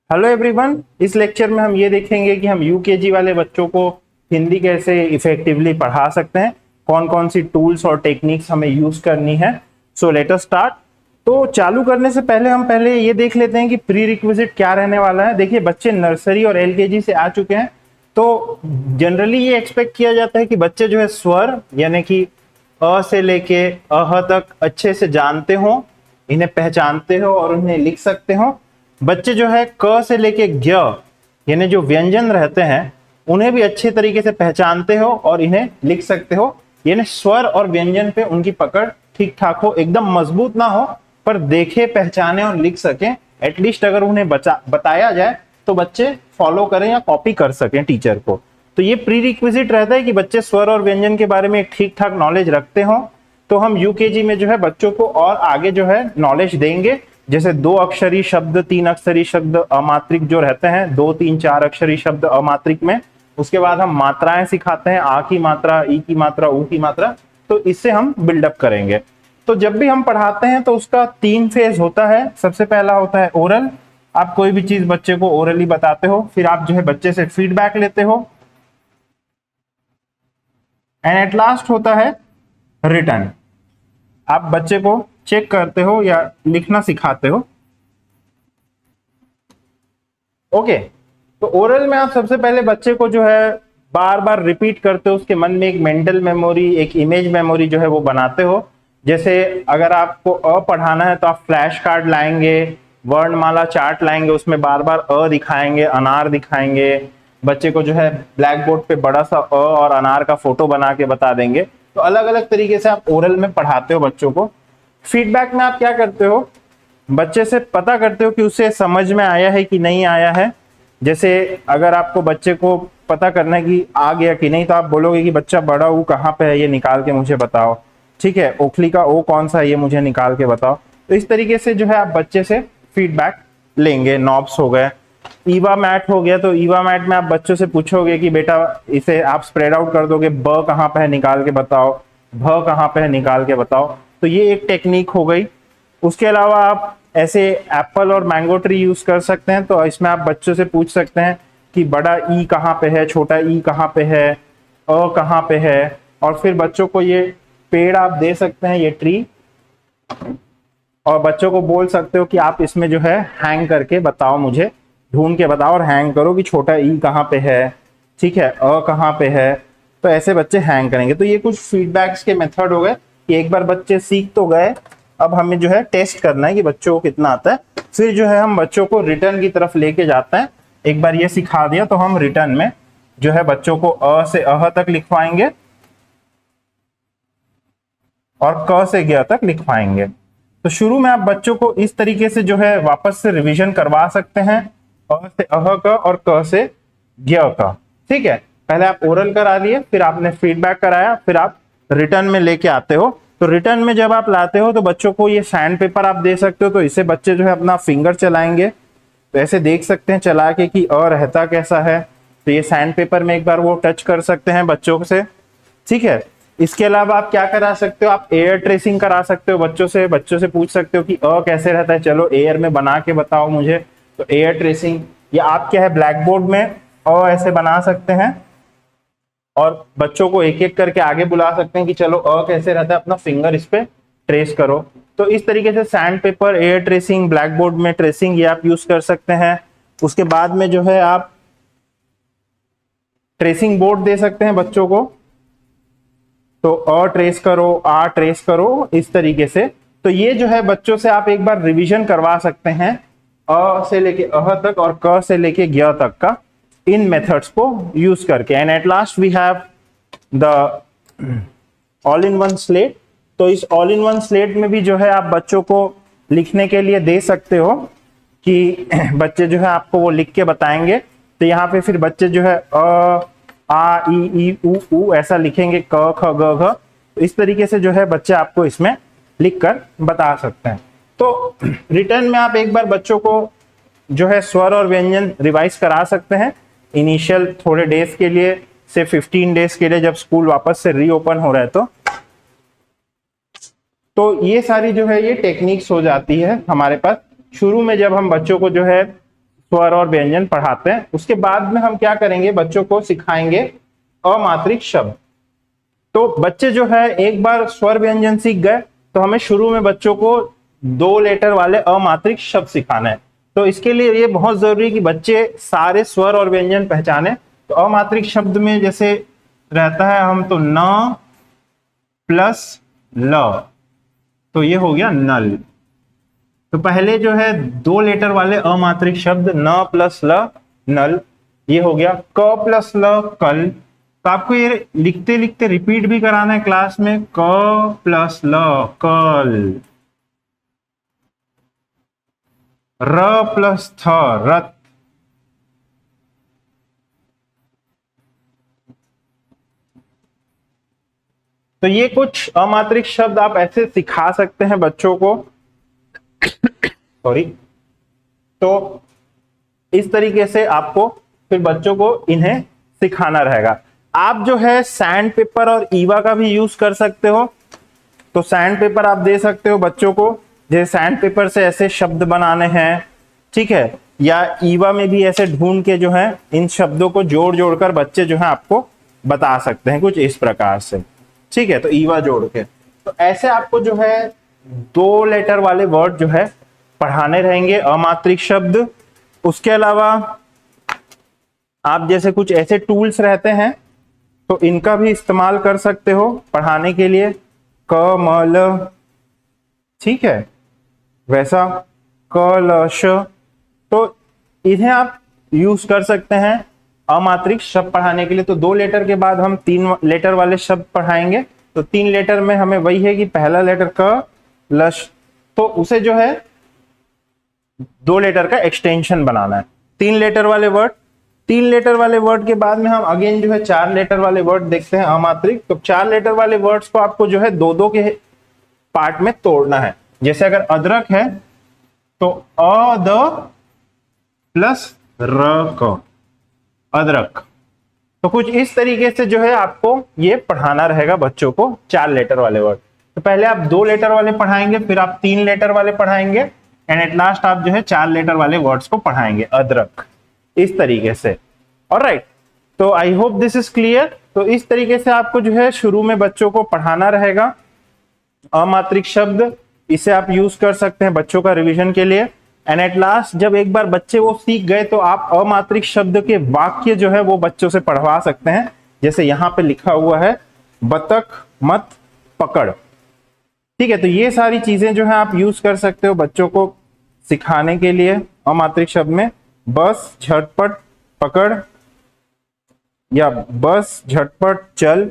Hello everyone. इस lecture में हम ये देखेंगे कि हम यूकेजी वाले बच्चों को हिंदी कैसे इफेक्टिवली पढ़ा सकते हैं, कौन कौन सी टूल्स और टेक्निक्स हमें यूज करनी है। So let us start. तो चालू करने से पहले हम ये देख लेते हैं कि प्री रिक्विजिट क्या रहने वाला है। देखिए, बच्चे नर्सरी और एलकेजी से आ चुके हैं, तो जनरली ये एक्सपेक्ट किया जाता है कि बच्चे जो है स्वर यानी कि अ से लेके अह तक अच्छे से जानते हो, इन्हें पहचानते हो और उन्हें लिख सकते हो। बच्चे जो है क से लेके ज्ञ यानी जो व्यंजन रहते हैं उन्हें भी अच्छे तरीके से पहचानते हो और इन्हें लिख सकते हो। यानी स्वर और व्यंजन पे उनकी पकड़ ठीक ठाक हो, एकदम मजबूत ना हो पर देखे पहचाने और लिख सकें। एटलीस्ट अगर उन्हें बताया जाए तो बच्चे फॉलो करें या कॉपी कर सकें टीचर को। तो ये प्री रिक्विजिट रहता है कि बच्चे स्वर और व्यंजन के बारे में एक ठीक ठाक नॉलेज रखते हो। तो हम यूकेजी में जो है बच्चों को और आगे जो है नॉलेज देंगे, जैसे 2 अक्षरी शब्द, 3 अक्षरी शब्द, अमात्रिक जो रहते हैं 2 3 4 अक्षरी शब्द अमात्रिक में। उसके बाद हम मात्राएं सिखाते हैं, आ की मात्रा, ई की मात्रा, ऊ की मात्रा। तो इससे हम बिल्डअप करेंगे। तो जब भी हम पढ़ाते हैं तो उसका 3 फेज होता है। सबसे पहला होता है ओरल। आप कोई भी चीज बच्चे को ओरली बताते हो, फिर आप जो है बच्चे से फीडबैक लेते हो, एंड एट लास्ट होता है रिटर्न। आप बच्चे को चेक करते हो या लिखना सिखाते हो। ओके। तो ओरल में आप सबसे पहले बच्चे को जो है बार बार रिपीट करते हो, उसके मन में एक मेंटल मेमोरी, एक इमेज मेमोरी जो है वो बनाते हो। जैसे अगर आपको अ पढ़ाना है तो आप फ्लैश कार्ड लाएंगे, वर्णमाला चार्ट लाएंगे, उसमें बार बार अ दिखाएंगे, अनार दिखाएंगे। बच्चे को जो है ब्लैक बोर्ड पे बड़ा सा अ और अनार का फोटो बना के बता देंगे। तो अलग अलग तरीके से आप ओरल में पढ़ाते हो बच्चों को। फीडबैक में आप क्या करते हो, बच्चे से पता करते हो कि उसे समझ में आया है कि नहीं आया है। जैसे अगर आपको बच्चे को पता करना है कि आ गया कि नहीं, तो आप बोलोगे कि बच्चा बड़ा ऊ कहाँ पे है, ये निकाल के मुझे बताओ। ठीक है, ओखली का ओ कौन सा है, ये मुझे निकाल के बताओ। तो इस तरीके से जो है आप बच्चे से फीडबैक लेंगे। नॉब्स हो गए, ईवा मैट हो गया, तो ईवा मैट में आप बच्चों से पूछोगे कि बेटा इसे आप स्प्रेड आउट कर दोगे, ब कहाँ पे है निकाल के बताओ, भ कहाँ पे है निकाल के बताओ। तो ये एक टेक्निक हो गई। उसके अलावा आप ऐसे एप्पल और मैंगो ट्री यूज कर सकते हैं। तो इसमें आप बच्चों से पूछ सकते हैं कि बड़ा ई कहाँ पे है, छोटा ई कहाँ पे है, अ कहाँ पे है। और फिर बच्चों को ये पेड़ आप दे सकते हैं, ये ट्री, और बच्चों को बोल सकते हो कि आप इसमें जो है हैंग करके बताओ, मुझे ढूंढ के बताओ और हैंग करो कि छोटा ई कहाँ पे है, ठीक है, अ कहाँ पे है। तो ऐसे बच्चे हैंग करेंगे। तो ये कुछ फीडबैक्स के मेथड हो गए कि एक बार बच्चे सीख तो गए, अब हमें जो है टेस्ट करना है कि बच्चों को कितना आता है। फिर जो है हम बच्चों को रिटर्न की तरफ लेके जाते हैं। एक बार ये सिखा दिया तो हम रिटर्न में जो है बच्चों को अ से अह तक लिखवाएंगे और क से ग तक लिखवाएंगे। तो शुरू में आप बच्चों को इस तरीके से जो है वापस से रिवीजन करवा सकते हैं, अ से अह का और क से ज्ञ का। ठीक है, पहले आप ओरल करा लिए, फिर आपने फीडबैक कराया, फिर आप रिटर्न में लेके आते हो। तो रिटर्न में जब आप लाते हो तो बच्चों को ये सैंड पेपर आप दे सकते हो। तो इसे बच्चे जो है अपना फिंगर चलाएंगे, तो ऐसे देख सकते हैं चला के कि अ रहता कैसा है। तो ये सैंड पेपर में एक बार वो टच कर सकते हैं बच्चों से। ठीक है, इसके अलावा आप क्या करा सकते हो, आप एयर ट्रेसिंग करा सकते हो बच्चों से पूछ सकते हो कि अ कैसे रहता है, चलो एयर में बना के बताओ मुझे। तो एयर ट्रेसिंग, या आप क्या है ब्लैक बोर्ड में अ ऐसे बना सकते हैं और बच्चों को एक एक करके आगे बुला सकते हैं कि चलो अ कैसे रहता है, अपना फिंगर इस पे ट्रेस करो। तो इस तरीके से sand paper, air tracing, black board में ट्रेसिंग, ये आप यूज कर सकते हैं। उसके बाद में जो है आप ट्रेसिंग बोर्ड दे सकते हैं बच्चों को। तो अ ट्रेस करो, आ ट्रेस करो, इस तरीके से। तो ये जो है बच्चों से आप एक बार रिवीजन करवा सकते हैं, अ से लेके अह तक और क से लेके ज्ञ तक का, इन मेथड्स को यूज करके। And at last we have the all in one slate. तो इस ऑल इन वन स्लेट में भी जो है आप बच्चों को लिखने के लिए दे सकते हो कि बच्चे जो है आपको वो लिख के बताएंगे। तो यहाँ पे फिर बच्चे जो है अ आ ई उ ऊ ऐसा लिखेंगे, क ख ग घ। तो इस तरीके से जो है बच्चे आपको इसमें लिख कर बता सकते हैं। तो रिटर्न में आप एक बार बच्चों को जो है स्वर और व्यंजन रिवाइज करा सकते हैं इनिशियल थोड़े डेज के लिए, से 15 डेज के लिए, जब स्कूल वापस से रीओपन हो रहा है। तो ये सारी जो है ये टेक्निक्स हो जाती है हमारे पास। शुरू में जब हम बच्चों को जो है स्वर और व्यंजन पढ़ाते हैं। उसके बाद में हम क्या करेंगे, बच्चों को सिखाएंगे अमात्रिक शब्द। तो बच्चे जो है एक बार स्वर व्यंजन सीख गए तो हमें शुरू में बच्चों को 2 लेटर वाले अमात्रिक शब्द सिखाना है। तो इसके लिए ये बहुत जरूरी है कि बच्चे सारे स्वर और व्यंजन पहचाने। तो अमात्रिक शब्द में जैसे रहता है हम तो न प्लस ल, तो ये हो गया नल। तो पहले जो है 2 लेटर वाले अमात्रिक शब्द न प्लस ल नल, ये हो गया। क प्लस ल कल। तो आपको ये लिखते लिखते रिपीट भी कराना है क्लास में, क प्लस ल कल। र प्लस थ रथ। तो ये कुछ अमात्रिक शब्द आप ऐसे सिखा सकते हैं बच्चों को, सॉरी। तो इस तरीके से आपको फिर बच्चों को इन्हें सिखाना रहेगा। आप जो है सैंड पेपर और ईवा का भी यूज कर सकते हो। तो सैंड पेपर आप दे सकते हो बच्चों को, जैसे सैंड पेपर से ऐसे शब्द बनाने हैं, ठीक है। या ईवा में भी ऐसे ढूंढ के जो है इन शब्दों को जोड़ जोड़कर बच्चे जो है आपको बता सकते हैं कुछ इस प्रकार से, ठीक है। तो ईवा जोड़ के, तो ऐसे आपको जो है 2 लेटर वाले वर्ड जो है पढ़ाने रहेंगे अमात्रिक शब्द। उसके अलावा आप जैसे कुछ ऐसे टूल्स रहते हैं तो इनका भी इस्तेमाल कर सकते हो पढ़ाने के लिए। क म ल, ठीक है, वैसा क ल श। तो इन्हें आप यूज कर सकते हैं अमात्रिक शब्द पढ़ाने के लिए। तो 2 लेटर के बाद हम 3 लेटर वाले शब्द पढ़ाएंगे। तो 3 लेटर में हमें वही है कि पहला लेटर क लश, तो उसे जो है 2 लेटर का एक्सटेंशन बनाना है। 3 लेटर वाले वर्ड, 3 लेटर वाले वर्ड के बाद में हम अगेन जो है 4 लेटर वाले वर्ड देखते हैं अमात्रिक। तो 4 लेटर वाले वर्ड्स को आपको जो है 2-2 के पार्ट में तोड़ना है। जैसे अगर अदरक है तो अ द प्लस र क, अदरक। तो कुछ इस तरीके से जो है आपको ये पढ़ाना रहेगा बच्चों को 4 लेटर वाले वर्ड। तो पहले आप 2 लेटर वाले पढ़ाएंगे, फिर आप 3 लेटर वाले पढ़ाएंगे, एंड एट लास्ट आप जो है 4 लेटर वाले वर्ड्स को पढ़ाएंगे, अदरक, इस तरीके से। ऑलराइट, तो I hope this is clear. तो इस तरीके से आपको जो है शुरू में बच्चों को पढ़ाना रहेगा अमात्रिक शब्द। इसे आप यूज कर सकते हैं बच्चों का रिवीजन के लिए। एंड एट लास्ट जब एक बार बच्चे वो सीख गए तो आप अमात्रिक शब्द के वाक्य जो है वो बच्चों से पढ़वा सकते हैं। जैसे यहाँ पे लिखा हुआ है बतख मत पकड़, ठीक है। तो ये सारी चीजें जो है आप यूज कर सकते हो बच्चों को सिखाने के लिए अमात्रिक शब्द में। बस झटपट पकड़ या बस झटपट चल।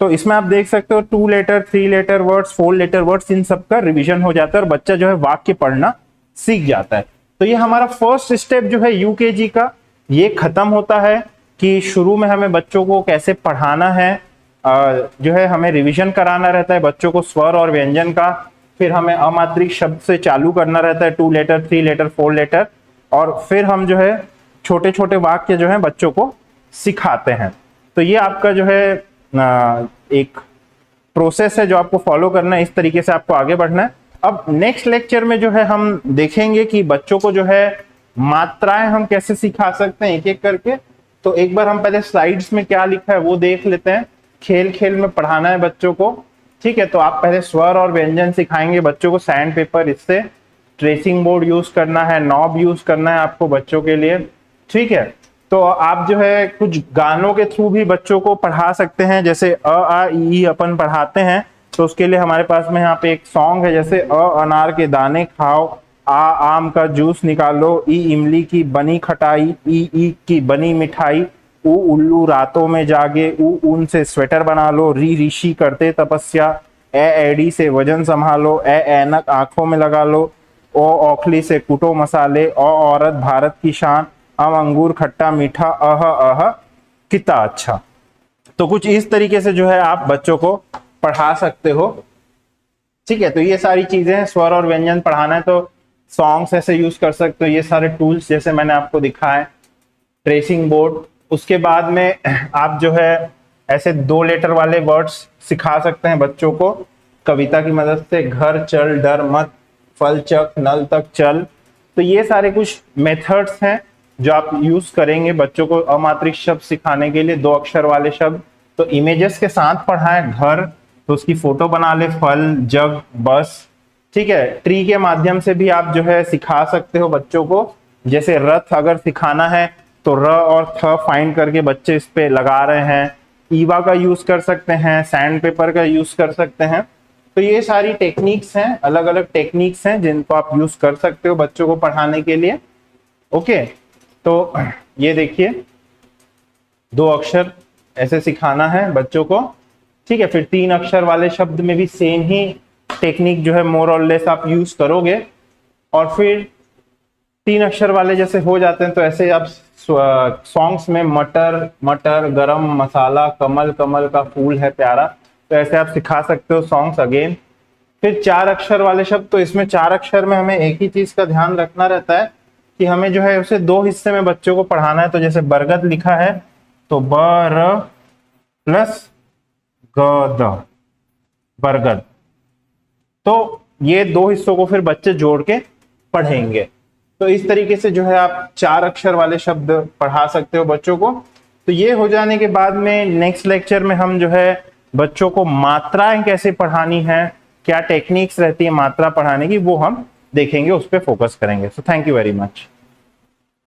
तो इसमें आप देख सकते हो 2 letter, 3 letter words, 4 letter words, इन सब का रिवीजन हो जाता है और बच्चा जो है वाक्य पढ़ना सीख जाता है। तो ये हमारा फर्स्ट स्टेप जो है यूकेजी का ये खत्म होता है कि शुरू में हमें बच्चों को कैसे पढ़ाना है, जो है हमें रिवीजन कराना रहता है बच्चों को स्वर और व्यंजन का। फिर हमें अमात्रिक शब्द से चालू करना रहता है 2 लेटर, 3 लेटर, 4 लेटर, और फिर हम जो है छोटे छोटे वाक्य जो है बच्चों को सिखाते हैं। तो ये आपका जो है एक प्रोसेस है जो आपको फॉलो करना है। इस तरीके से आपको आगे बढ़ना है। अब नेक्स्ट लेक्चर में जो है हम देखेंगे कि बच्चों को जो है मात्राएं हम कैसे सिखा सकते हैं एक एक करके। तो एक बार हम पहले स्लाइड्स में क्या लिखा है वो देख लेते हैं। खेल खेल में पढ़ाना है बच्चों को, ठीक है। तो आप पहले स्वर और व्यंजन सिखाएंगे बच्चों को सैंड पेपर, इससे ट्रेसिंग बोर्ड यूज करना है, नॉब यूज करना है आपको बच्चों के लिए, ठीक है। तो आप जो है कुछ गानों के थ्रू भी बच्चों को पढ़ा सकते हैं। जैसे अ आ ई अपन पढ़ाते हैं तो उसके लिए हमारे पास में यहाँ पे एक सॉन्ग है, जैसे अ अनार के दाने खाओ, आ आम का जूस निकालो, ई इमली की बनी खटाई, ई की बनी मिठाई, ऊ उल्लू रातों में जागे, ऊ ऊन से स्वेटर बना लो, री ऋषि करते तपस्या, ए एडी से वजन संभालो, ए ऐनक आंखों में लगा लो, ओ औखली से कुटो मसाले, ओ औरत भारत की शान, अम अंगूर खट्टा मीठा, अह कितना अच्छा। तो कुछ इस तरीके से जो है आप बच्चों को पढ़ा सकते हो, ठीक है। तो ये सारी चीजें हैं, स्वर और व्यंजन पढ़ाना है तो सॉन्ग्स ऐसे यूज कर सकते हो, ये सारे टूल्स जैसे मैंने आपको दिखाए, ट्रेसिंग बोर्ड। उसके बाद में आप जो है ऐसे 2 लेटर वाले वर्ड्स सिखा सकते हैं बच्चों को कविता की मदद से, घर चल डर मत, फल चक नल तक चल। तो ये सारे कुछ मेथड्स हैं जो आप यूज करेंगे बच्चों को अमात्रिक शब्द सिखाने के लिए, 2 अक्षर वाले शब्द, तो इमेजेस के साथ पढ़ाएं। घर तो उसकी फोटो बना ले, फल, जग, बस, ठीक है। ट्री के माध्यम से भी आप जो है सिखा सकते हो बच्चों को, जैसे रथ अगर सिखाना है तो र और थ फाइंड करके बच्चे इस पे लगा रहे हैं। ईवा का यूज कर सकते हैं, सैंड पेपर का यूज कर सकते हैं। तो ये सारी टेक्निक्स हैं, अलग अलग टेक्निक्स हैं जिनको आप यूज कर सकते हो बच्चों को पढ़ाने के लिए। ओके, तो ये देखिए 2 अक्षर ऐसे सिखाना है बच्चों को, ठीक है। फिर 3 अक्षर वाले शब्द में भी सेम ही टेक्निक जो है मोर और लेस आप यूज करोगे। और फिर 3 अक्षर वाले जैसे हो जाते हैं तो ऐसे आप सॉन्ग्स में मटर मटर, गरम मसाला, कमल कमल का फूल है प्यारा, तो ऐसे आप सिखा सकते हो सॉन्ग्स अगेन। फिर 4 अक्षर वाले शब्द, तो इसमें 4 अक्षर में हमें एक ही चीज का ध्यान रखना रहता है कि हमें जो है उसे 2 हिस्से में बच्चों को पढ़ाना है। तो जैसे बरगद लिखा है तो बर प्लस गद, बरगद। तो ये 2 हिस्सों को फिर बच्चे जोड़ के पढ़ेंगे। तो इस तरीके से जो है आप 4 अक्षर वाले शब्द पढ़ा सकते हो बच्चों को। तो ये हो जाने के बाद में नेक्स्ट लेक्चर में हम जो है बच्चों को मात्राएं कैसे पढ़ानी है, क्या टेक्निक्स रहती है मात्रा पढ़ाने की, वो हम देखेंगे, उस पर फोकस करेंगे। So thank you very much.